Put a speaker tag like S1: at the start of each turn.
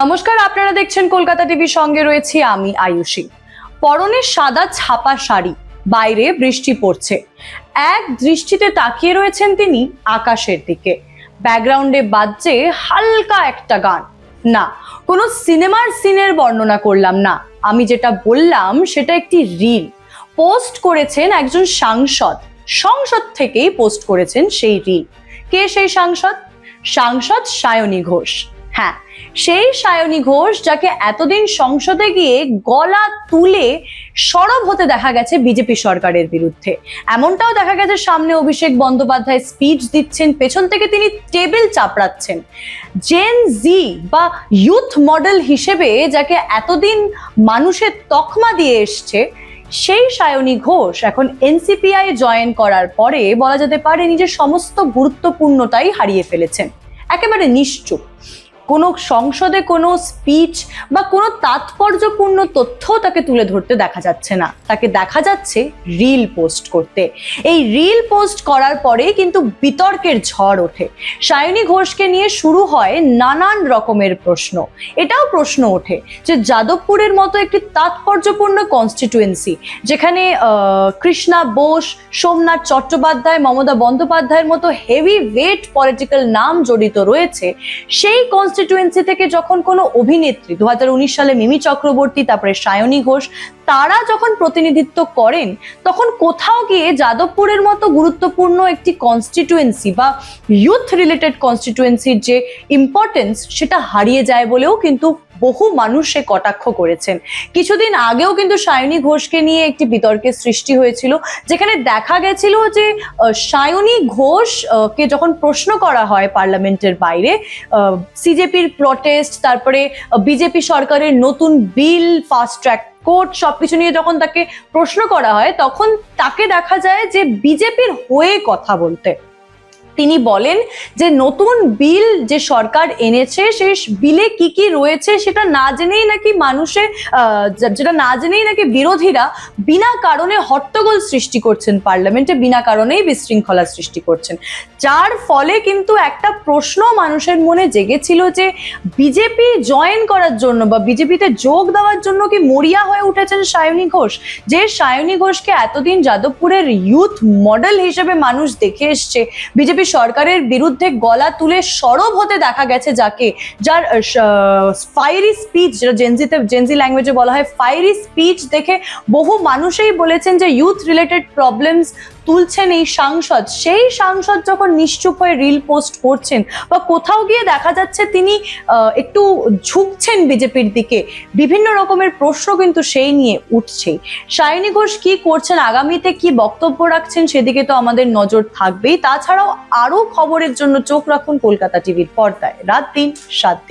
S1: নমস্কার, আপনারা দেখছেন কলকাতা টিভি, সঙ্গে রয়েছি আমি আয়ুষী। পরনে সাদা ছাপা শাড়ি, বাইরে বৃষ্টি পড়ছে, এক দৃষ্টিতে তাকিয়ে রয়েছেন তিনি আকাশের দিকে। ব্যাকগ্রাউন্ডে বাজছে হালকা একটা গান। না, কোনো সিনেমার সিনের বর্ণনা করলাম না, আমি যেটা বললাম সেটা একটি রিল পোস্ট করেছেন একজন সাংসদ। সংসদ থেকেই পোস্ট করেছেন সেই রিল। কে সেই সাংসদ? সাংসদ সায়নী ঘোষ। হ্যাঁ, সেই সায়নী ঘোষ যাকে এতদিন সংসদে গিয়ে গলা তুলে সরব হতে দেখা গেছে বিজেপি সরকারের বিরুদ্ধে। এমনটাও দেখা গেছে সামনে অভিষেক বন্দ্যোপাধ্যায় স্পিচ দিচ্ছেন, পেছন থেকে তিনি টেবিল চাপড়াচ্ছেন। জেন জি বা ইউথ মডেল হিসেবে যাকে এতদিন মানুষের তকমা দিয়ে এসছে, সেই সায়নী ঘোষ এখন এনসিপিআই জয়েন করার পরে বলা যেতে পারে নিজের সমস্ত গুরুত্বপূর্ণতাই হারিয়ে ফেলেছেন। একেবারে নিশ্চুপ, কোনো সংসদে কোনো স্পিচ বা কোনো তাৎপর্যপূর্ণ তথ্য তাকে তুলে ধরতে দেখা যাচ্ছে না, তাকে দেখা যাচ্ছে রিল পোস্ট করতে। এই রিল পোস্ট করার পরে কিন্তু বিতর্কের ঝড় ওঠে। সায়নী ঘোষকে নিয়ে শুরু হয় নানান রকমের প্রশ্ন। এটাও প্রশ্ন ওঠে যে যাদবপুরের মতো একটি তাৎপর্যপূর্ণ কনস্টিটুয়েন্সি, যেখানে কৃষ্ণা বোস, সোমনাথ চট্টোপাধ্যায়, মমতা বন্দ্যোপাধ্যায়ের মতো হেভি ওয়েট পলিটিক্যাল নাম জড়িত রয়েছে, সেই কনস্টিটুয়েন্সি থেকে যখন কোনো অভিনেত্রী 2019 সালে মিমি চক্রবর্তী, তারপরে সায়নী ঘোষ, তারা যখন প্রতিনিধিত্ব করেন, তখন কোথাও গিয়ে যাদবপুরের মতো গুরুত্বপূর্ণ একটি কনস্টিটুয়েন্সি বা ইউথ রিলেটেড কনস্টিটুয়েন্সির যে ইম্পর্টেন্স, সেটা হারিয়ে যায় বলেও কিন্তু বহু মানুষ সে কটাক্ষ করেছেন। কিছুদিন আগেও কিন্তু সায়নী ঘোষকে নিয়ে একটি বিতর্কের সৃষ্টি হয়েছিল, যেখানে দেখা গেছিল যে সায়নী ঘোষ কে যখন প্রশ্ন করা হয় পার্লামেন্টের বাইরে, সিজেপির প্রটেস্ট, তারপরে বিজেপি সরকারের নতুন বিল, ফাস্ট ট্র্যাক কোর্ট, সবকিছু নিয়ে যখন তাকে প্রশ্ন করা হয়, তখন তাকে দেখা যায় যে বিজেপির হয়ে কথা বলতে। তিনি বলেন যে নতুন বিল যে সরকার এনেছে, সেই বিলে কি কি রয়েছে সেটা না জেনেই নাকি যেটা না জেনেই নাকি বিরোধীরা বিনা কারণে হট্টগোল সৃষ্টি করছেন পার্লামেন্টে, বিনা কারণেই বিশৃঙ্খলা সৃষ্টি করছেন। যার ফলে কিন্তু একটা প্রশ্ন মানুষের মনে জেগেছিল যে বিজেপি জয়েন করার জন্য বা বিজেপিতে যোগ দেওয়ার জন্য কি মরিয়া হয়ে উঠেছেন সায়নী ঘোষ? যে সায়নী ঘোষকে এতদিন যাদবপুরের ইউথ মডেল হিসেবে মানুষ দেখে এসছে, বিজেপি সরকারের বিরুদ্ধে গলা তুলে সরব হতে দেখা গেছে, যার ফায়ারি স্পিচ, যেটা জেনজি ল্যাঙ্গুয়েজে বলা হয় ফায়ারি স্পিচ, দেখে বহু মানুষই বলেছেন যে ইউথ রিলেটেড প্রবলেমস তুলছেন এই সাংসদ। সেই সাংসদ যখন নিশ্চুপ হয়ে রিল পোস্ট করছেন বা কোথাও গিয়ে দেখা যাচ্ছে তিনি একটু ঝুঁকছেন বিজেপির দিকে, বিভিন্ন রকমের প্রশ্ন কিন্তু সেই নিয়ে উঠছেই। সায়নী ঘোষ কি করছেন, আগামীতে কি বক্তব্য রাখছেন, সেদিকে তো আমাদের নজর থাকবেই। তাছাড়াও আরো খবরের জন্য চোখ রাখুন কলকাতা টিভির পর্দায়, রাত দিন 7 দিন।